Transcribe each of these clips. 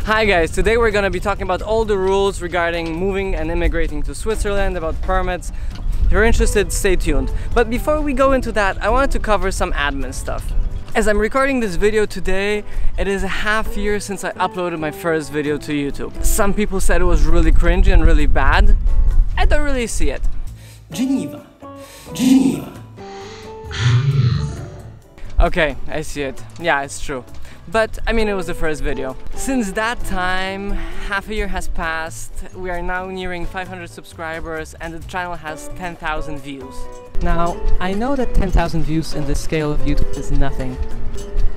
Hi guys, today we're gonna be talking about all the rules regarding moving and immigrating to Switzerland, about permits. If you're interested, stay tuned. But before we go into that, I wanted to cover some admin stuff. As I'm recording this video today, it is a half year since I uploaded my first video to YouTube. Some people said it was really cringy and really bad. I don't really see it. Geneva. Okay, I see it. Yeah, it's true. But I mean, it was the first video. Since that time, half a year has passed. We are now nearing 500 subscribers and the channel has 10,000 views. Now, I know that 10,000 views in the scale of YouTube is nothing,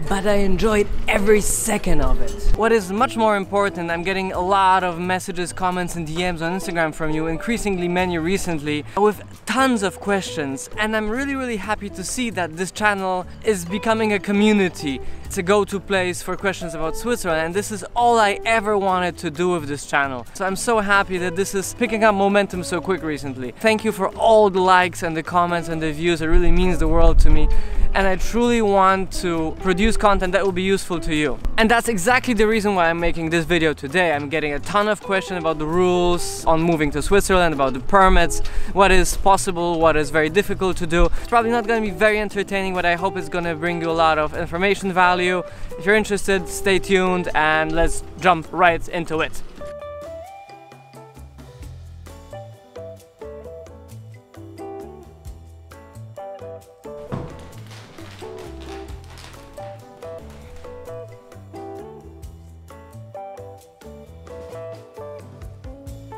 but I enjoyed every second of it. What is much more important, I'm getting a lot of messages, comments and DMs on Instagram from you, increasingly many recently, with tons of questions. And I'm really happy to see that this channel is becoming a community. It's a go-to place for questions about Switzerland, and this is all I ever wanted to do with this channel. So I'm so happy that this is picking up momentum so quick recently. Thank you for all the likes and the comments and the views. It really means the world to me. And I truly want to produce content that will be useful to you. And that's exactly the reason why I'm making this video today. I'm getting a ton of questions about the rules on moving to Switzerland, about the permits, what is possible, what is very difficult to do. It's probably not going to be very entertaining, but I hope it's going to bring you a lot of information value. If you're interested, stay tuned and let's jump right into it.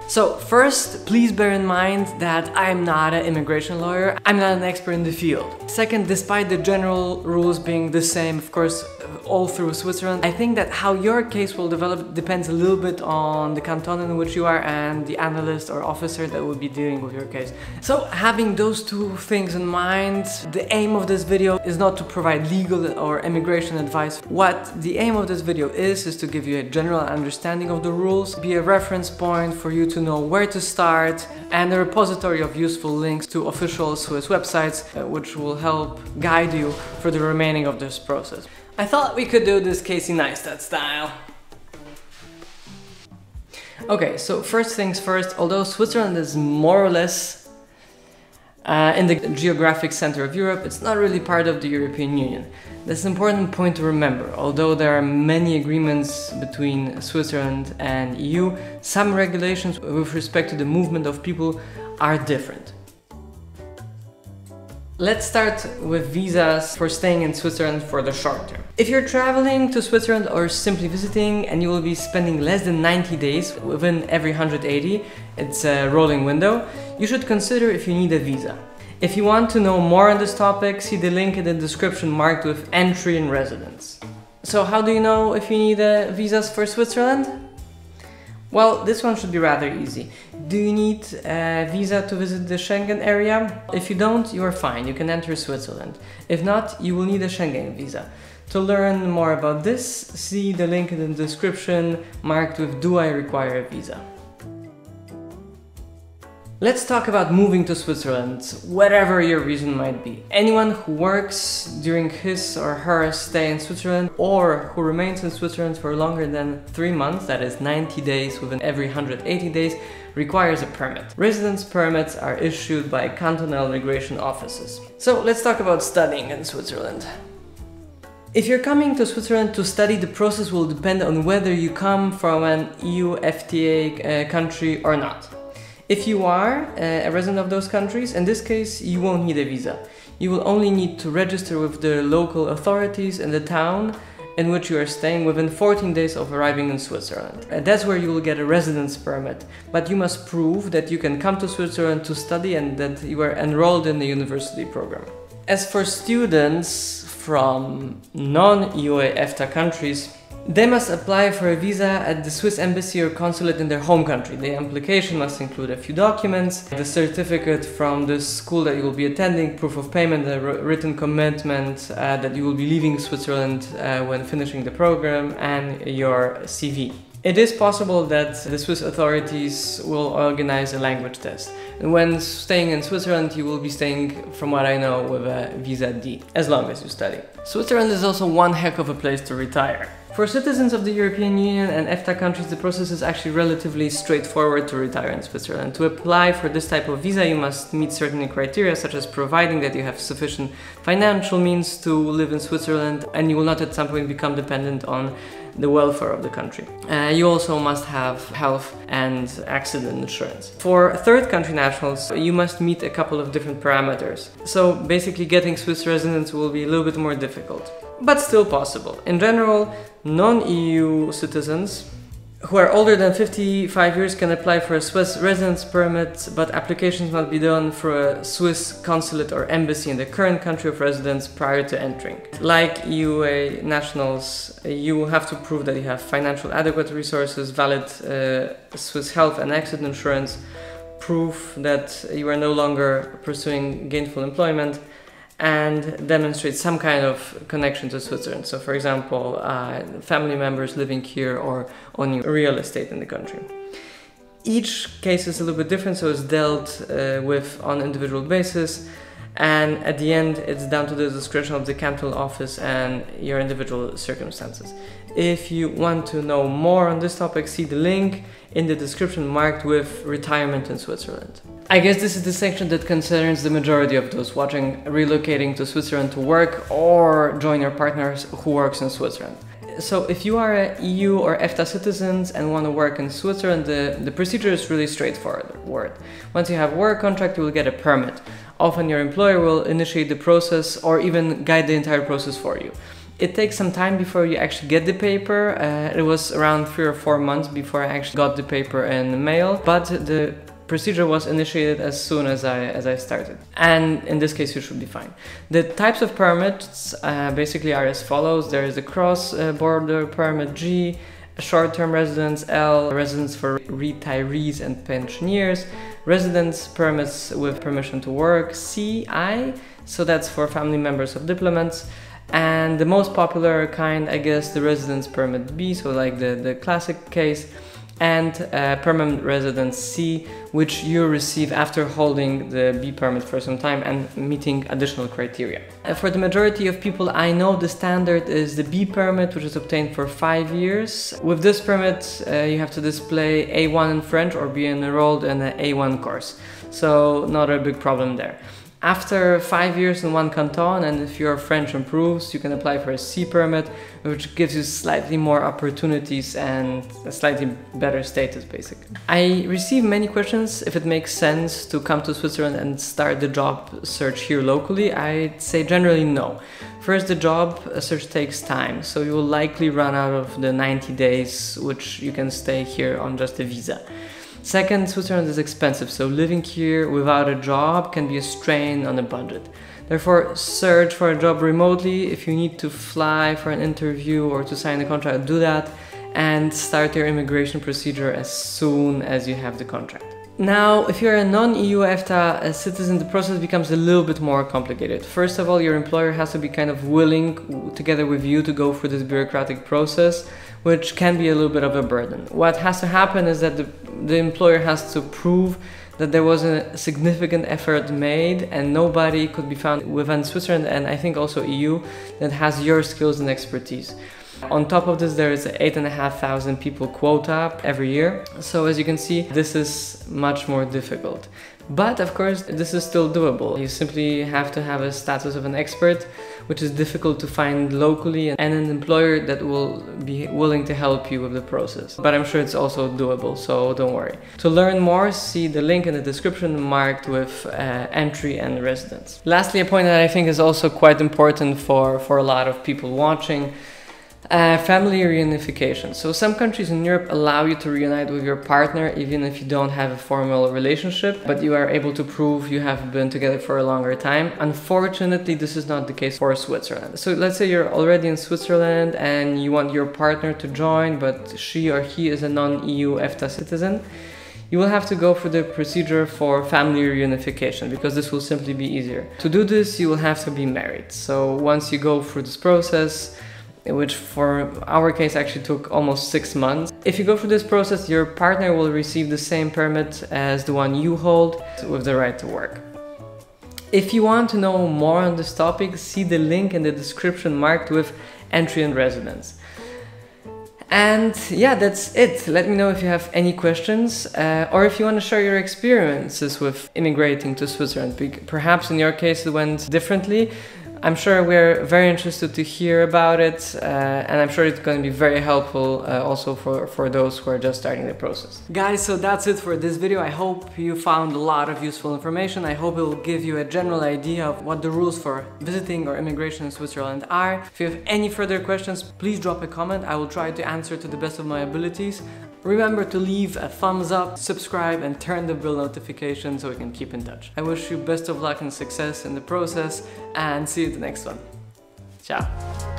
So first, please bear in mind that I'm not an immigration lawyer. I'm not an expert in the field. Second, despite the general rules being the same, of course, all through Switzerland, I think that how your case will develop depends a little bit on the canton in which you are and the analyst or officer that will be dealing with your case. So having those two things in mind, the aim of this video is not to provide legal or immigration advice. What the aim of this video is to give you a general understanding of the rules, be a reference point for you to know where to start, and a repository of useful links to official Swiss websites which will help guide you for the remaining of this process. I thought we could do this Casey Neistat style. Okay, so first things first, although Switzerland is more or less in the geographic center of Europe, it's not really part of the European Union. That's an important point to remember. Although there are many agreements between Switzerland and EU, some regulations with respect to the movement of people are different. Let's start with visas for staying in Switzerland for the short term. If you're traveling to Switzerland or simply visiting and you will be spending less than 90 days within every 180, it's a rolling window, you should consider if you need a visa. If you want to know more on this topic, see the link in the description marked with entry and residence. So how do you know if you need visas for Switzerland? Well, this one should be rather easy. Do you need a visa to visit the Schengen area? If you don't, you are fine, you can enter Switzerland. If not, you will need a Schengen visa. To learn more about this, see the link in the description marked with "Do I require a visa?" Let's talk about moving to Switzerland, whatever your reason might be. Anyone who works during his or her stay in Switzerland or who remains in Switzerland for longer than 3 months, that is 90 days within every 180 days, requires a permit. Residence permits are issued by cantonal immigration offices. So let's talk about studying in Switzerland. If you're coming to Switzerland to study, the process will depend on whether you come from an EU FTA country or not. If you are a resident of those countries, in this case, you won't need a visa. You will only need to register with the local authorities in the town in which you are staying within 14 days of arriving in Switzerland. That's where you will get a residence permit. But you must prove that you can come to Switzerland to study and that you are enrolled in the university program. As for students from non-EU EFTA countries, they must apply for a visa at the Swiss embassy or consulate in their home country. The application must include a few documents, the certificate from the school that you will be attending, proof of payment, a written commitment that you will be leaving Switzerland when finishing the program, and your CV. It is possible that the Swiss authorities will organize a language test. And when staying in Switzerland, you will be staying, from what I know, with a visa D, as long as you study. Switzerland is also one heck of a place to retire. For citizens of the European Union and EFTA countries, the process is actually relatively straightforward to retire in Switzerland. To apply for this type of visa, you must meet certain criteria, such as providing that you have sufficient financial means to live in Switzerland, and you will not at some point become dependent on the welfare of the country. You also must have health and accident insurance. For third country nationals, you must meet a couple of different parameters. So basically getting Swiss residence will be a little bit more difficult, but still possible. In general, non-EU citizens who are older than 55 years can apply for a Swiss residence permit, but applications must be done for a Swiss consulate or embassy in the current country of residence prior to entering. Like EUA nationals, you have to prove that you have financial adequate resources, valid Swiss health and accident insurance, proof that you are no longer pursuing gainful employment, and demonstrate some kind of connection to Switzerland. So for example, family members living here or owning real estate in the country. Each case is a little bit different, so it's dealt with on individual basis, and at the end it's down to the discretion of the cantonal office and your individual circumstances. If you want to know more on this topic, see the link in the description marked with retirement in Switzerland. I guess this is the section that concerns the majority of those watching relocating to Switzerland to work or join your partners who works in Switzerland. So if you are a EU or EFTA citizens and want to work in Switzerland, the procedure is really straightforward. Once you have a work contract, you will get a permit. Often your employer will initiate the process or even guide the entire process for you. It takes some time before you actually get the paper. It was around 3 or 4 months before I actually got the paper in the mail, but the procedure was initiated as soon as I started, and in this case you should be fine. The types of permits basically are as follows. There is a cross-border permit G, a short-term residence L, residence for retirees and pensioners, residence permits with permission to work CI, so that's for family members of diplomats, and the most popular kind, I guess, the residence permit B, so like the classic case, and permanent residence C, which you receive after holding the B permit for some time and meeting additional criteria. For the majority of people I know, the standard is the B permit, which is obtained for 5 years. With this permit you have to display A1 in French or be enrolled in an A1 course, so not a big problem there. After 5 years in one canton, and if your French improves, you can apply for a C permit, which gives you slightly more opportunities and a slightly better status, basically. I receive many questions if it makes sense to come to Switzerland and start the job search here locally. I'd say generally no. First, the job search takes time, so you will likely run out of the 90 days which you can stay here on just a visa. Second, Switzerland is expensive, so living here without a job can be a strain on the budget. Therefore, search for a job remotely. If you need to fly for an interview or to sign a contract, do that, and start your immigration procedure as soon as you have the contract. Now, if you're a non-EU EFTA citizen, the process becomes a little bit more complicated. First of all, your employer has to be kind of willing, together with you, to go through this bureaucratic process, which can be a little bit of a burden. What has to happen is that the employer has to prove that there was a significant effort made and nobody could be found within Switzerland, and I think also EU, that has your skills and expertise. On top of this, there is an 8,500 people quota every year. So as you can see, this is much more difficult. But of course, this is still doable. You simply have to have a status of an expert, which is difficult to find locally, and an employer that will be willing to help you with the process. But I'm sure it's also doable, so don't worry. To learn more, see the link in the description marked with entry and residence. Lastly, a point that I think is also quite important for a lot of people watching. Family reunification. So some countries in Europe allow you to reunite with your partner even if you don't have a formal relationship, but you are able to prove you have been together for a longer time. Unfortunately, this is not the case for Switzerland. So let's say you're already in Switzerland and you want your partner to join, but she or he is a non-EU EFTA citizen. You will have to go through the procedure for family reunification, because this will simply be easier. To do this, you will have to be married. So once you go through this process, which for our case actually took almost 6 months. If you go through this process, your partner will receive the same permit as the one you hold with the right to work. If you want to know more on this topic, see the link in the description marked with entry and residence. And yeah, that's it. Let me know if you have any questions or if you want to share your experiences with immigrating to Switzerland. Perhaps in your case it went differently. I'm sure we're very interested to hear about it, and I'm sure it's going to be very helpful also for those who are just starting the process. Guys, so that's it for this video. I hope you found a lot of useful information. I hope it will give you a general idea of what the rules for visiting or immigration in Switzerland are. If you have any further questions, please drop a comment. I will try to answer to the best of my abilities. Remember to leave a thumbs up, subscribe, and turn the bell notification so we can keep in touch. I wish you best of luck and success in the process, and see you in the next one. Ciao!